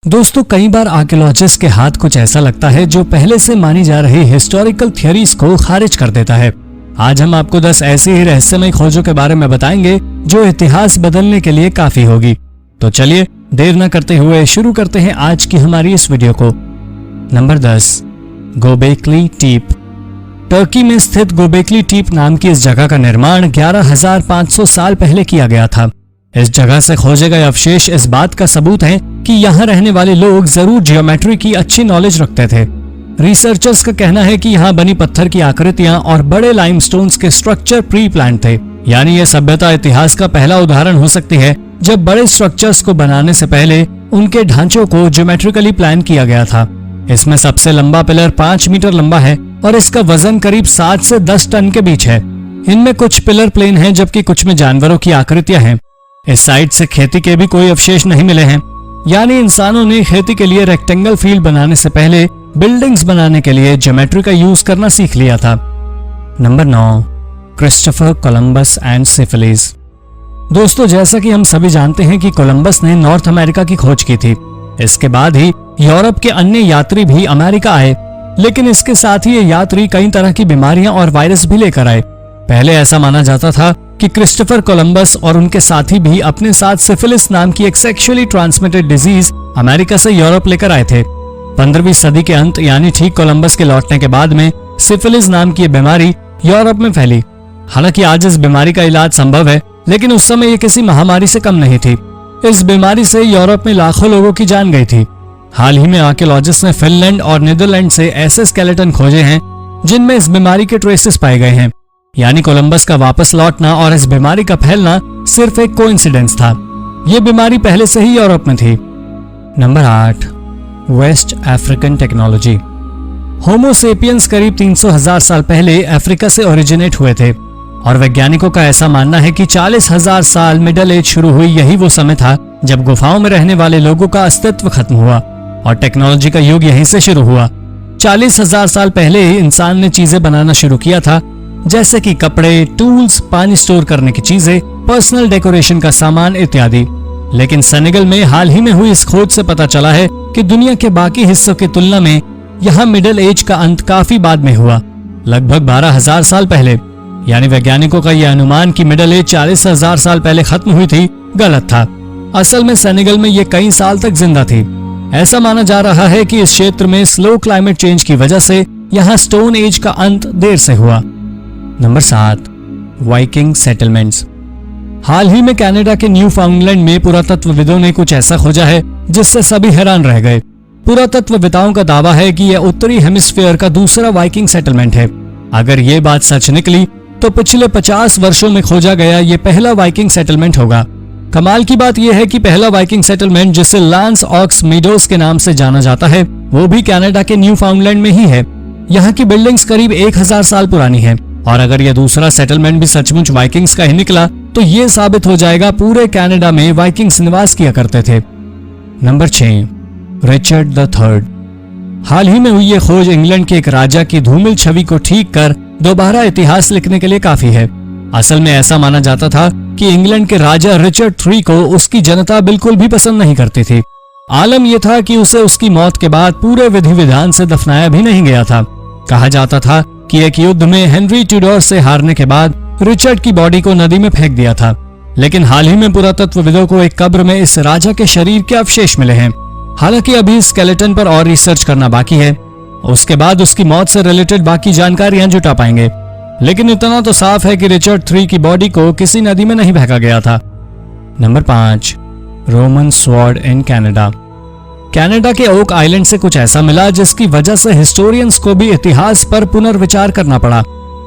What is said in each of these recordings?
दोस्तों, कई बार आर्कियोलॉजिस्ट के हाथ कुछ ऐसा लगता है जो पहले से मानी जा रही हिस्टोरिकल थियरीज को खारिज कर देता है। आज हम आपको 10 ऐसी ही रहस्यमय खोजों के बारे में बताएंगे जो इतिहास बदलने के लिए काफी होगी। तो चलिए देर न करते हुए शुरू करते हैं आज की हमारी इस वीडियो को। नंबर 10, गोबेकली टीप। टर्की में स्थित गोबेकली टीप नाम की इस जगह का निर्माण 11,500 साल पहले किया गया था। इस जगह से खोजे गए अवशेष इस बात का सबूत हैं कि यहाँ रहने वाले लोग जरूर जियोमेट्री की अच्छी नॉलेज रखते थे। रिसर्चर्स का कहना है कि यहाँ बनी पत्थर की आकृतियां और बड़े लाइमस्टोन्स के स्ट्रक्चर प्री प्लान थे, यानी यह सभ्यता इतिहास का पहला उदाहरण हो सकती है जब बड़े स्ट्रक्चर्स को बनाने से पहले उनके ढांचों को ज्योमेट्रिकली प्लान किया गया था। इसमें सबसे लंबा पिलर 5 मीटर लंबा है और इसका वजन करीब 7 से 10 टन के बीच है। इनमें कुछ पिलर प्लेन हैं जबकि कुछ में जानवरों की आकृतियां हैं। इस साइट से खेती के भी कोई अवशेष नहीं मिले हैं, यानी इंसानों ने खेती के लिए रेक्टेंगल फील्ड बनाने से पहले बिल्डिंग्स बनाने के लिए ज्योमेट्री का यूज करना सीख लिया था। Number 9, Christopher Columbus and syphilis. दोस्तों, जैसा कि हम सभी जानते हैं कि कोलंबस ने नॉर्थ अमेरिका की खोज की थी। इसके बाद ही यूरोप के अन्य यात्री भी अमेरिका आए, लेकिन इसके साथ ही ये यात्री कई तरह की बीमारियां और वायरस भी लेकर आए। पहले ऐसा माना जाता था कि क्रिस्टोफर कोलंबस और उनके साथी भी अपने साथ सिफिलिस नाम की एक सेक्सुअली ट्रांसमिटेड डिजीज अमेरिका से यूरोप लेकर आए थे। 15वीं सदी के अंत यानी ठीक कोलंबस के लौटने के बाद में सिफिलिस नाम की बीमारी यूरोप में फैली। हालांकि आज इस बीमारी का इलाज संभव है, लेकिन उस समय ये किसी महामारी से कम नहीं थी। इस बीमारी से यूरोप में लाखों लोगों की जान गई थी। हाल ही में आर्कियोलॉजिस्ट ने फिनलैंड और नीदरलैंड से ऐसे स्केलेटन खोजे हैं जिनमें इस बीमारी के ट्रेसेस पाए गए हैं, यानी कोलंबस का वापस लौटना और इस बीमारी का फैलना सिर्फ एक कोइंसिडेंस था। यह बीमारी पहले से ही यूरोप में थी। Number 8, West African technology. Homo sapiens करीब 300,000 साल पहले अफ्रीका से ओरिजिनेट हुए थे और वैज्ञानिकों का ऐसा मानना है कि 40,000 साल मिडल एज शुरू हुई। यही वो समय था जब गुफाओं में रहने वाले लोगों का अस्तित्व खत्म हुआ और टेक्नोलॉजी का युग यहीं से शुरू हुआ। 40,000 साल पहले इंसान ने चीजें बनाना शुरू किया था, जैसे कि कपड़े, टूल्स, पानी स्टोर करने की चीजें, पर्सनल डेकोरेशन का सामान इत्यादि। लेकिन सेनेगल में हाल ही में हुई इस खोज से पता चला है कि दुनिया के बाकी हिस्सों की तुलना में यहाँ मिडिल एज का अंत काफी बाद में हुआ, लगभग 12,000 साल पहले। यानी वैज्ञानिकों का यह अनुमान कि मिडिल एज 40,000 साल पहले खत्म हुई थी गलत था। असल में सेनेगल में ये कई साल तक जिंदा थी। ऐसा माना जा रहा है कि इस क्षेत्र में स्लो क्लाइमेट चेंज की वजह से यहाँ स्टोन एज का अंत देर से हुआ। Number 7, Viking settlements. हाल ही में कनाडा के न्यू फाउंडलैंड में पुरातत्वविदों ने कुछ ऐसा खोजा है जिससे सभी हैरान रह गए। पुरातत्वविदाओं का दावा है कि यह उत्तरी हेमिस्फीयर का दूसरा वाइकिंग सेटलमेंट है। अगर ये बात सच निकली तो पिछले 50 वर्षों में खोजा गया ये पहला वाइकिंग सेटलमेंट होगा। कमाल की बात यह है कि पहला वाइकिंग सेटलमेंट, जिसे लांस ऑक्स मीडोज के नाम से जाना जाता है, वो भी कनाडा के न्यू फाउंडलैंड में ही है। यहाँ की बिल्डिंग्स करीब 1000 साल पुरानी है और अगर यह दूसरा सेटलमेंट भी सचमुच वाइकिंग्स का ही निकला तो यह साबित हो जाएगा पूरे कनाडा में वाइकिंग्स निवास किया करते थे। Number 6, Richard III। हाल ही में हुई यह खोज इंग्लैंड के एक राजा की धूमिल छवि को ठीक कर दोबारा इतिहास लिखने के लिए काफी है। असल में ऐसा माना जाता था कि इंग्लैंड के राजा रिचर्ड III को उसकी जनता बिल्कुल भी पसंद नहीं करती थी। आलम यह था कि उसे उसकी मौत के बाद पूरे विधि विधान से दफनाया भी नहीं गया था। कहा जाता था कि एक युद्ध में हेनरी ट्यूडोर से हारने के बाद रिचर्ड की बॉडी को नदी में फेंक दिया था, लेकिन हाल ही में पुरातत्वविदों को एक कब्र में इस राजा के शरीर के अवशेष मिले हैं। हालांकि अभी स्केलेटन पर और रिसर्च करना बाकी है, उसके बाद उसकी मौत से रिलेटेड बाकी जानकारियां जुटा पाएंगे। लेकिन इतना तो साफ है कि रिचर्ड III की बॉडी को किसी नदी में नहीं फेंका गया था। Number 5, Roman sword in Canada. Canada के ओक आइलैंड से कुछ ऐसा मिला जिसकी वजह से हिस्टोरियंस को भी इतिहास पर पुनर्विचार करना पड़ा।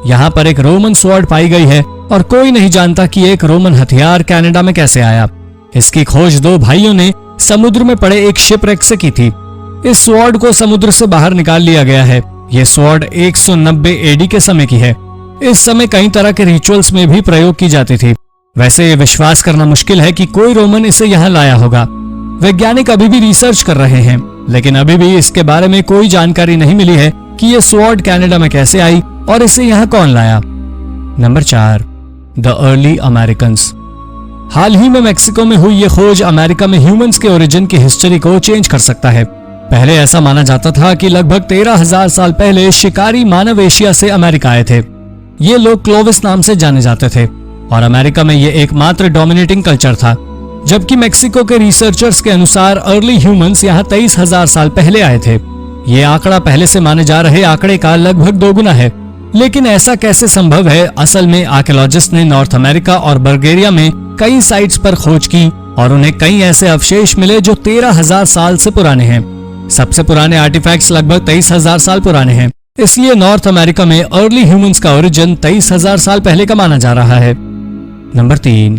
यहाँ पर एक रोमन स्वॉर्ड पाई गई है और कोई नहीं जानता कि एक रोमन हथियार कनाडा में कैसे आया। इसकी खोज 2 भाइयों ने समुद्र में पड़े एक शिपरेक से की थी। इस स्वॉर्ड को समुद्र से बाहर निकाल लिया गया है। यह स्वॉर्ड 190 AD के समय की है। इस समय कई तरह के रिचुअल्स में भी प्रयोग की जाती थी। वैसे ये विश्वास करना मुश्किल है कि कोई रोमन इसे यहाँ लाया होगा। वैज्ञानिक अभी भी रिसर्च कर रहे हैं, लेकिन अभी भी इसके बारे में कोई जानकारी नहीं मिली है कि ये स्वॉर्ड कनाडा में कैसे आई और इसे यहाँ कौन लाया। Number 4, the early Americans. हाल ही में मेक्सिको में हुई ये खोज अमेरिका में ह्यूमंस के ओरिजिन की हिस्ट्री को चेंज कर सकता है। पहले ऐसा माना जाता था कि लगभग 13,000 साल पहले शिकारी मानव एशिया से अमेरिका आए थे। ये लोग क्लोविस नाम से जाने जाते थे और अमेरिका में ये एकमात्र डोमिनेटिंग कल्चर था, जबकि मेक्सिको के रिसर्चर्स के अनुसार अर्ली ह्यूमंस यहाँ 23,000 साल पहले आए थे। ये आंकड़ा पहले से माने जा रहे आंकड़े का लगभग 2 गुना है। लेकिन ऐसा कैसे संभव है? असल में आर्कियोलॉजिस्ट ने नॉर्थ अमेरिका और बल्गेरिया में कई साइट्स पर खोज की और उन्हें कई ऐसे अवशेष मिले जो 13,000 साल से पुराने हैं। सबसे पुराने आर्टिफैक्ट्स लगभग 23,000 साल पुराने हैं। इसलिए नॉर्थ अमेरिका में अर्ली ह्यूमंस का ओरिजिन 23,000 साल पहले का माना जा रहा है। Number 3,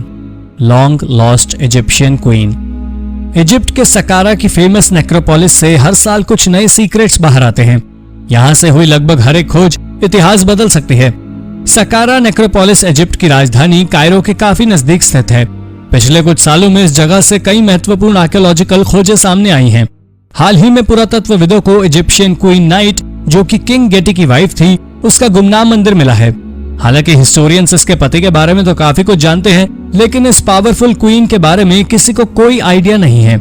long lost Egyptian queen. Egypt के सकारा की फेमस नेक्रोपोलिस से हर साल कुछ नए सीक्रेट्स बाहर आते हैं। यहाँ से हुई लगभग हर एक खोज इतिहास बदल सकती है। सकारा नेक्रोपोलिस इजिप्ट की राजधानी कायरो के काफी नजदीक स्थित है। पिछले कुछ सालों में इस जगह से कई महत्वपूर्ण आर्कियोलॉजिकल खोजें सामने आई हैं। हाल ही में पुरातत्वविदों को इजिप्शियन क्वीन नाइट, जो कि किंग गेटी की वाइफ थी, उसका गुमनाम मंदिर मिला है। हालांकि हिस्टोरियंस इसके पति के बारे में तो काफी कुछ जानते हैं, लेकिन इस पावरफुल क्वीन के बारे में किसी को कोई आइडिया नहीं है।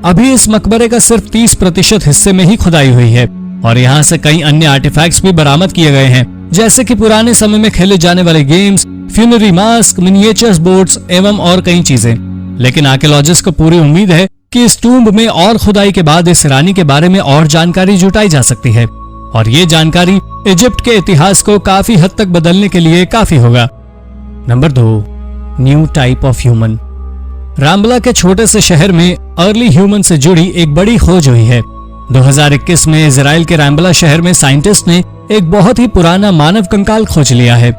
अभी इस मकबरे का सिर्फ 30% हिस्से में ही खुदाई हुई है और यहाँ से कई अन्य आर्टिफैक्ट्स भी बरामद किए गए हैं, जैसे कि पुराने समय में खेले जाने वाले games, funerary mask, miniatures boards एवं और कई चीजें। लेकिन आर्कियोलॉजिस्ट को पूरी उम्मीद है कि इस टूम्ब में और खुदाई के बाद इस रानी के बारे में और जानकारी जुटाई जा सकती है और ये जानकारी इजिप्ट के इतिहास को काफी हद तक बदलने के लिए काफी होगा। Number 2, new type of human. रामबला के छोटे से शहर में अर्ली ह्यूमन से जुड़ी एक बड़ी खोज हुई है। 2021 में इजराइल के रामबला शहर में साइंटिस्ट ने एक बहुत ही पुराना मानव कंकाल खोज लिया है।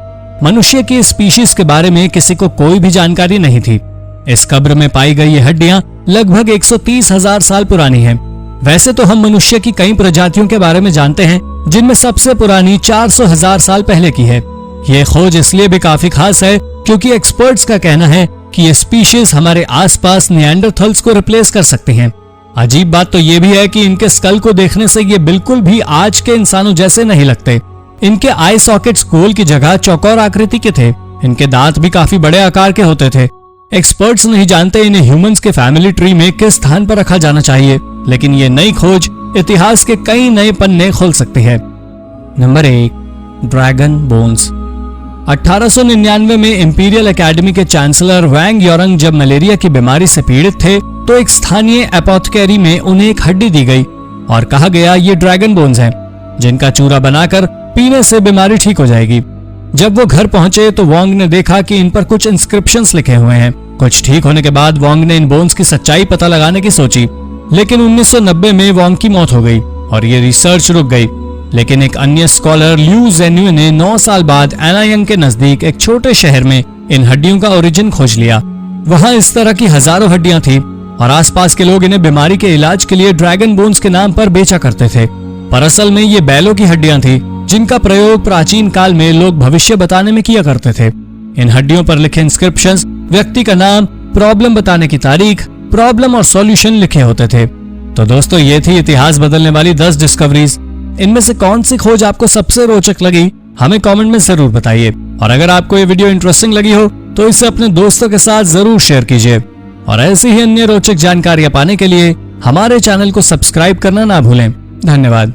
मनुष्य की स्पीशीज के बारे में किसी को कोई भी जानकारी नहीं थी। इस कब्र में पाई गई ये हड्डियां लगभग 130,000 साल पुरानी हैं। वैसे तो हम मनुष्य की कई प्रजातियों के बारे में जानते हैं, जिनमें सबसे पुरानी 400,000 साल पहले की है। ये खोज इसलिए भी काफी खास है क्योंकि एक्सपर्ट्स का कहना है कि ये स्पीशीज हमारे आसपास निएंडरथल्स को रिप्लेस कर सकती हैं। अजीब बात तो ये भी है कि इनके स्कल को देखने से ये बिल्कुल भी आज के इंसानों जैसे नहीं लगते। इनके आई सॉकेट्स गोल की जगह चौकोर आकृति के थे। इनके दांत भी काफी बड़े आकार के होते थे। एक्सपर्ट्स नहीं जानते इन्हें ह्यूमंस के फैमिली ट्री में किस स्थान पर रखा जाना चाहिए, लेकिन ये नई खोज इतिहास के कई नए पन्ने खोल सकती है। Number 1, dragon bones. 1899 में इंपीरियल एकेडमी के चांसलर वैंग योरंग जब मलेरिया की बीमारी से पीड़ित थे तो एक स्थानीय एपोथेकेरी में उन्हें एक हड्डी दी गई और कहा गया ये ड्रैगन बोन्स हैं, जिनका चूरा बनाकर पीने से बीमारी ठीक हो जाएगी। जब वो घर पहुंचे तो वोंग ने देखा कि इन पर कुछ इंस्क्रिप्शंस लिखे हुए हैं। कुछ ठीक होने के बाद वोंग ने इन बोन्स की सच्चाई पता लगाने की सोची, लेकिन 1990 में वोंग की मौत हो गई और ये रिसर्च रुक गई। लेकिन एक अन्य स्कॉलर ल्यू जेन्यू ने 9 साल बाद एनायंग के नजदीक एक छोटे शहर में इन हड्डियों का ओरिजिन खोज लिया। वहां इस तरह की हजारों हड्डियां थी और आसपास के लोग इन्हें बीमारी के इलाज के लिए ड्रैगन बोन्स के नाम पर बेचा करते थे, पर असल में ये बैलों की हड्डियां थी, जिनका प्रयोग प्राचीन काल में लोग भविष्य बताने में किया करते थे। इन हड्डियों पर लिखे इंस्क्रिप्शंस व्यक्ति का नाम, प्रॉब्लम बताने की तारीख, प्रॉब्लम और सॉल्यूशन लिखे होते थे। तो दोस्तों, ये थी इतिहास बदलने वाली 10 डिस्कवरीज। इनमें से कौन सी खोज आपको सबसे रोचक लगी, हमें कमेंट में जरूर बताइए। और अगर आपको ये वीडियो इंटरेस्टिंग लगी हो तो इसे अपने दोस्तों के साथ जरूर शेयर कीजिए। और ऐसी ही अन्य रोचक जानकारियां पाने के लिए हमारे चैनल को सब्सक्राइब करना ना भूलें। धन्यवाद।